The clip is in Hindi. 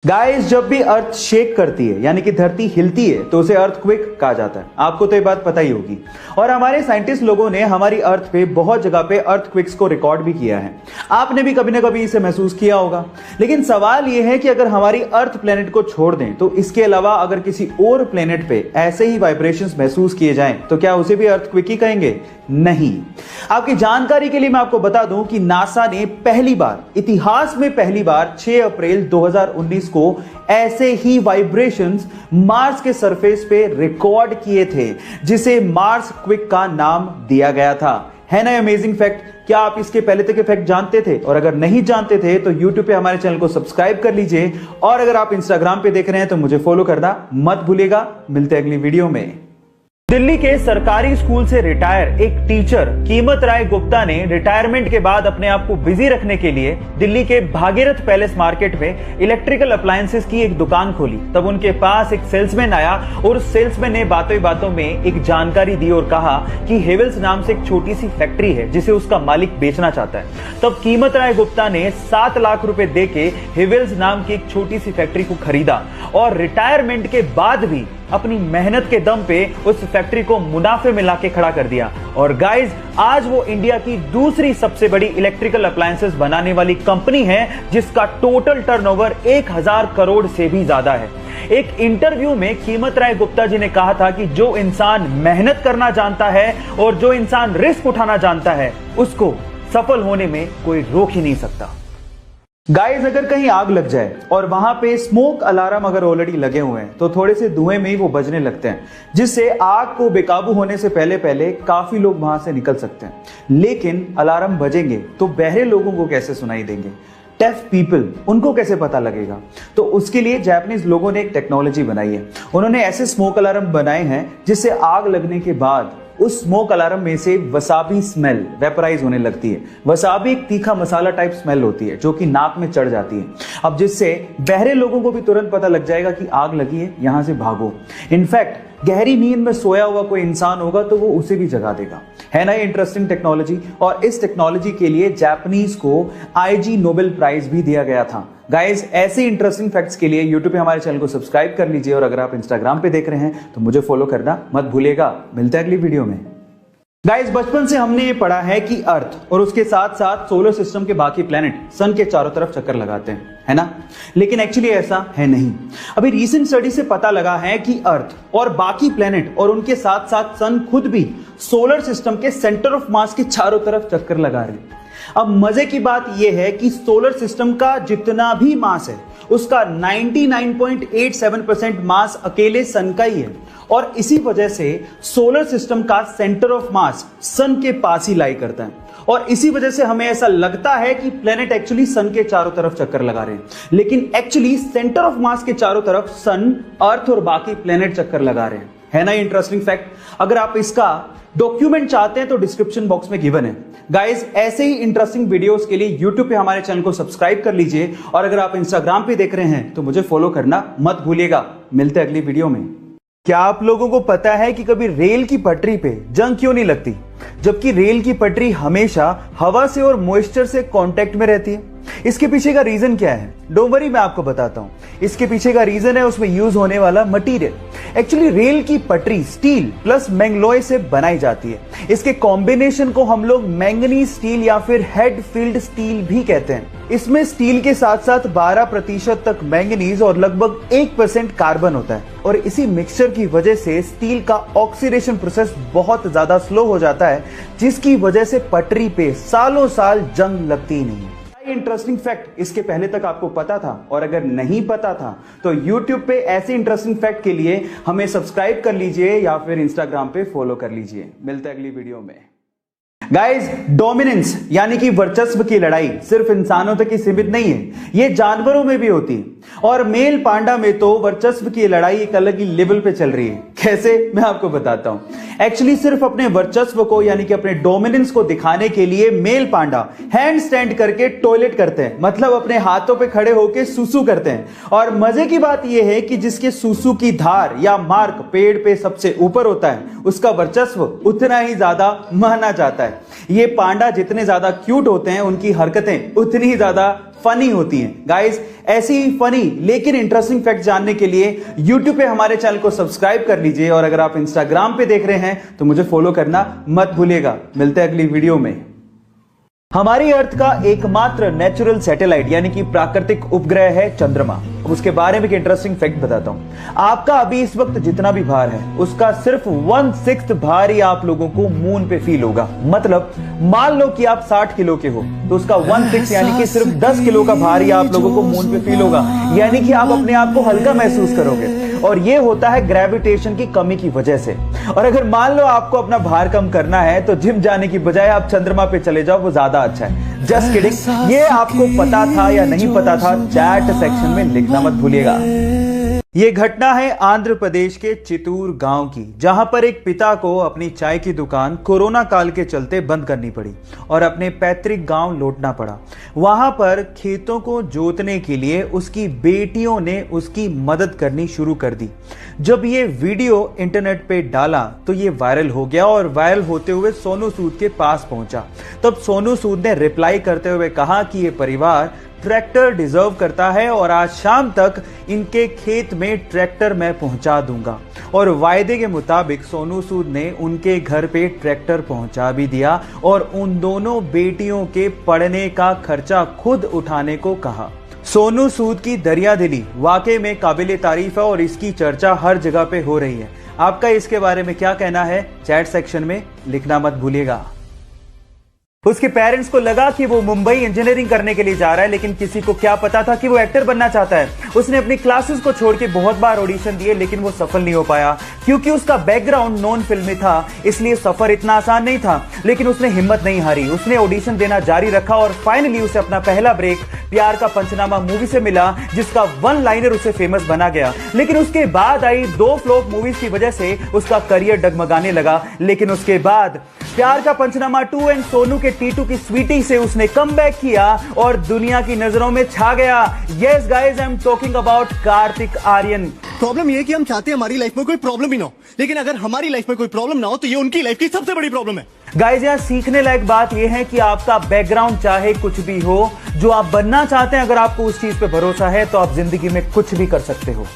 गाइस, जब भी अर्थ शेक करती है यानी कि धरती हिलती है तो उसे अर्थक्वेक कहा जाता है। आपको तो ये बात पता ही होगी। और हमारे साइंटिस्ट लोगों ने हमारी अर्थ पे बहुत जगह पे अर्थक्वेक्स को रिकॉर्ड भी किया है। आपने भी कभी ना कभी इसे महसूस किया होगा। लेकिन सवाल यह है कि अगर हमारी अर्थ प्लेनेट को छोड़ दें तो इसके अलावा अगर किसी और प्लेनेट पे ऐसे ही वाइब्रेशंस महसूस किए जाएं तो क्या उसे भी अर्थक्वेक ही कहेंगे? नहीं। आपकी जानकारी के लिए मैं आपको बता दूं कि नासा ने इतिहास में पहली बार 6 अप्रैल 2019 को ऐसे ही वाइब्रेशंस मार्स के सरफेस पे रिकॉर्ड किए थे, जिसे मार्स क्विक का नाम दिया गया था। है ना अमेजिंग फैक्ट? क्या आप इसके पहले तक के फैक्ट जानते थे? और अगर नहीं जानते थे तो YouTube पे हमारे चैनल को सब्सक्राइब कर लीजिए। और अगर आप Instagram पे देख रहे हैं तो मुझे फॉलो करना मत भूलिएगा। मिलते हैं अगली वीडियो में। दिल्ली के सरकारी स्कूल से रिटायर एक टीचर कीमत राय गुप्ता ने रिटायरमेंट के बाद अपने आप को बिजी रखने के लिए दिल्ली के भागीरथ पैलेस मार्केट में इलेक्ट्रिकल अप्लायंसेस की एक दुकान खोली। तब उनके पास एक सेल्समैन आया और उस सेल्समैन ने बातों बातों में एक जानकारी दी और कहा कि हेवल्स नाम से एक छोटी सी फैक्ट्री है जिसे उसका मालिक बेचना चाहता है। तब कीमत राय गुप्ता ने 7 लाख रुपए देके हेवल्स नाम की एक छोटी सी फैक्ट्री को खरीदा और रिटायरमेंट के बाद भी अपनी मेहनत के दम पे उस फैक्ट्री को मुनाफे में लाके खड़ा कर दिया। और गाइस, आज वो इंडिया की दूसरी सबसे बड़ी इलेक्ट्रिकल अप्लायंसेस बनाने वाली कंपनी है जिसका टोटल टर्नओवर 1000 करोड़ से भी ज्यादा है। एक इंटरव्यू में कीमत राय गुप्ता जी ने कहा था कि जो इंसान मेहनत करना जानता है और जो इंसान रिस्क उठाना जानता है उसको सफल होने में कोई रोक ही नहीं सकता। गाइस, अगर कहीं आग लग जाए और वहां पे स्मोक अलार्म अगर ऑलरेडी लगे हुए हैं तो थोड़े से धुएं में ही वो बजने लगते हैं, जिससे आग को बेकाबू होने से पहले पहले काफी लोग वहां से निकल सकते हैं। लेकिन अलार्म बजेंगे तो बहरे लोगों को कैसे सुनाई देंगे? डेफ पीपल, उनको कैसे पता लगेगा? तो उसके लिए जापानीज लोगों ने एक टेक्नोलॉजी बनाई है। उन्होंने ऐसे स्मोक अलार्म बनाए हैं जिससे आग लगने के बाद उस स्मोक अलार्म में से वसाबी स्मेल वेपराइज होने लगती है। वसाबी एक तीखा मसाला टाइप स्मेल होती है जो कि नाक में चढ़ जाती है। अब जिससे बहरे लोगों को भी तुरंत पता लग जाएगा कि आग लगी है, यहां से भागो। इनफैक्ट गहरी नींद में सोया हुआ कोई इंसान होगा तो वो उसे भी जगा देगा। है ना ये इंटरेस्टिंग टेक्नोलॉजी? और इस टेक्नोलॉजी के लिए जापानीज को IG नोबेल प्राइज भी दिया गया था। गाइस, ऐसे इंटरेस्टिंग फैक्ट्स के लिए YouTube पे हमारे चैनल को सब्सक्राइब कर लीजिए। और अगर आप Instagram पे देख रहे हैं तो मुझे फॉलो करना मत भूलिएगा। मिलते हैं अगली वीडियो में। गाइस, बचपन से हमने ये पढ़ा है कि अर्थ और उसके साथ साथ सोलर सिस्टम के बाकी प्लैनेट सन के चारों तरफ चक्कर लगाते हैं, है ना? लेकिन एक्चुअली ऐसा है नहीं। अभी रीसेंट स्टडी से पता लगा है कि अर्थ और बाकी प्लैनेट और उनके साथ साथ सन खुद भी सोलर सिस्टम के सेंटर ऑफ मास के चारों तरफ चक्कर लगा रहे हैं। अब मजे की बात यह है कि सोलर सिस्टम का जितना भी मास है उसका 99.87% मास अकेले सन का ही है। और इसी वजह से सोलर सिस्टम का सेंटर ऑफ मास सन के पास ही लाई करता है। और इसी वजह से हमें ऐसा लगता है कि प्लेनेट एक्चुअली सन के चारों तरफ चक्कर लगा रहे हैं, लेकिन एक्चुअली सेंटर ऑफ मास के चारों तरफ सन, अर्थ और बाकी प्लेनेट चक्कर लगा रहे हैं। है ना इंटरेस्टिंग फैक्ट? अगर आप इसका डॉक्यूमेंट चाहते हैं तो डिस्क्रिप्शन बॉक्स में गिवन है। गाइस, ऐसे ही इंटरेस्टिंग वीडियोस के लिए YouTube पे हमारे चैनल को सब्सक्राइब कर लीजिए। और अगर आप Instagram पे देख रहे हैं तो मुझे फॉलो करना मत भूलिएगा। मिलते हैं अगली वीडियो में। क्या आप लोगों को पता है कि कभी रेल की पटरी पे जंग क्यों नहीं लगती, जबकि रेल की पटरी हमेशा हवा से और मॉइस्चर से कांटेक्ट में रहती है? इसके पीछे का रीजन क्या है? डोंट वरी, मैं आपको बताता हूं। इसके पीछे का रीजन है उसमें यूज होने वाला मटेरियल। एक्चुअली रेल की पटरी स्टील प्लस मैंगलोय से बनाई जाती है। इसके कॉम्बिनेशन को हम लोग मैंगनीज स्टील या फिर हेड फील्ड स्टील भी कहते हैं। इसमें स्टील के साथ साथ 12% तक मैंगनीज और लगभग 1% कार्बन होता है। और इसी मिक्सचर की वजह से स्टील का ऑक्सीडेशन प्रोसेस बहुत ज्यादा स्लो हो जाता है, जिसकी वजह से पटरी पे सालों साल जंग लगती ही नहीं। इंटरेस्टिंग फैक्ट इसके पहले तक आपको पता था? और अगर नहीं पता था तो YouTube पे ऐसे इंटरेस्टिंग फैक्ट के लिए हमें सब्सक्राइब कर लीजिए या फिर Instagram पे फॉलो कर लीजिए। मिलते हैं अगली वीडियो में। गाइस, डोमिनेंस यानी कि वर्चस्व की लड़ाई सिर्फ इंसानों तक ही सीमित नहीं है, ये जानवरों में भी होती है। और मेल पांडा में तो वर्चस्व की लड़ाई एक अलग ही लेवल पे चल रही है। कैसे? मैं आपको बताता हूं। एक्चुअली सिर्फ अपने वर्चस्व को यानी कि अपने डोमिनेंस को दिखाने के लिए मेल पांडा हैंड स्टैंड करके टॉयलेट करते हैं, मतलब अपने हाथों पे खड़े होकर सुसु करते हैं। और मजे की बात यह है कि जिसके सुसु की धार या मार्क पेड़ पे सबसे ऊपर होता है उसका वर्चस्व उतना ही ज्यादा माना जाता है। ये पांडा जितने ज्यादा क्यूट होते हैं उनकी हरकतें उतनी ही ज्यादा फनी होती हैं। गाइस, ऐसी फनी लेकिन इंटरेस्टिंग फैक्ट जानने के लिए YouTube पे हमारे चैनल को सब्सक्राइब कर लीजिए, और अगर आप Instagram पे देख रहे हैं तो मुझे फॉलो करना मत भूलिएगा। मिलते हैं अगली वीडियो में। हमारी अर्थ का एकमात्र नेचुरल सैटेलाइट यानी कि प्राकृतिक उपग्रह है चंद्रमा। अब उसके बारे में एक इंटरेस्टिंग फैक्ट बताता हूं। आपका अभी इस वक्त जितना भी भार है उसका सिर्फ 1/6 भार ही आप लोगों को मून पे फील होगा। मतलब मान लो कि आप 60 किलो के हो तो उसका 1/6 यानी कि सिर्फ 10 किलो का भार ही आप लोगों को मून पे फील होगा, यानी कि आप अपने आप को हल्का महसूस करोगे। और यह होता है ग्रेविटेशन की कमी की वजह से। और अगर मान लो आपको अपना भार कम करना है तो जिम जाने की बजाय आप चंद्रमा पे चले जाओ, वो ज्यादा अच्छा है। Just kidding. ये आपको पता था या नहीं पता था, चैट सेक्शन में लिखना मत भूलिएगा। यह घटना है आंध्र प्रदेश के चितूर गांव की, जहां पर एक पिता को अपनी चाय की दुकान कोरोना काल के चलते बंद करनी पड़ी और अपने पैतृक गांव लौटना पड़ा। वहां पर खेतों को जोतने के लिए उसकी बेटियों ने उसकी मदद करनी शुरू कर दी। जब ये वीडियो इंटरनेट पे डाला तो ये वायरल हो गया, और वायरल होते हुए सोनू सूद के पास पहुंचा। तब सोनू सूद ने रिप्लाई करते हुए कहा कि ये परिवार ट्रैक्टर डिजर्व करता है और आज शाम तक इनके खेत में ट्रैक्टर मैं पहुंचा दूंगा। और वायदे के मुताबिक सोनू सूद ने उनके घर पे ट्रैक्टर पहुंचा भी दिया और उन दोनों बेटियों के पढ़ने का खर्चा खुद उठाने को कहा। सोनू सूद की दरियादिली वाकई में काबिले तारीफ है और इसकी चर्चा हर जगह पे हो रही है। आपका इसके बारे में क्या कहना है, चैट सेक्शन में लिखना मत भूलिएगा। उसके पेरेंट्स को लगा कि वो मुंबई इंजीनियरिंग करने के लिए जा रहा है, लेकिन किसी को क्या पता था कि वो एक्टर बनना चाहता है। उसने अपनी क्लासेस को छोड़ के बहुत बार ऑडिशन दिए, लेकिन वो सफल नहीं हो पाया क्योंकि उसका बैकग्राउंड नॉन फिल्मी था, इसलिए सफर इतना आसान नहीं था। लेकिन उसने हिम्मत नहीं हारी, उसने ऑडिशन देना जारी रखा और फाइनली उसे अपना पहला ब्रेक प्यार का पंचनामा मूवी से मिला, जिसका वन लाइनर उसे फेमस बना गया। लेकिन उसके बाद आई 2 फ्लॉप मूवीज की वजह से उसका करियर डगमगाने लगा। लेकिन उसके बाद प्यार का पंचनामा 2 एंड सोनू के टीटू की स्वीटी से उसने कमबैक किया और दुनिया की नजरों में छा गया। Yes guys, I am talking about Kartik Aaryan. Problem ये है कि हम चाहते हैं हमारी लाइफ में कोई प्रॉब्लम ही ना हो, लेकिन अगर हमारी लाइफ में कोई प्रॉब्लम ना हो तो ये उनकी लाइफ की सबसे बड़ी प्रॉब्लम है। गाइस, यहाँ सीखने लायक बात यह है कि आपका बैकग्राउंड चाहे कुछ भी हो, जो आप बनना चाहते हैं अगर आपको उस चीज पे भरोसा है तो आप जिंदगी में कुछ भी कर सकते हो।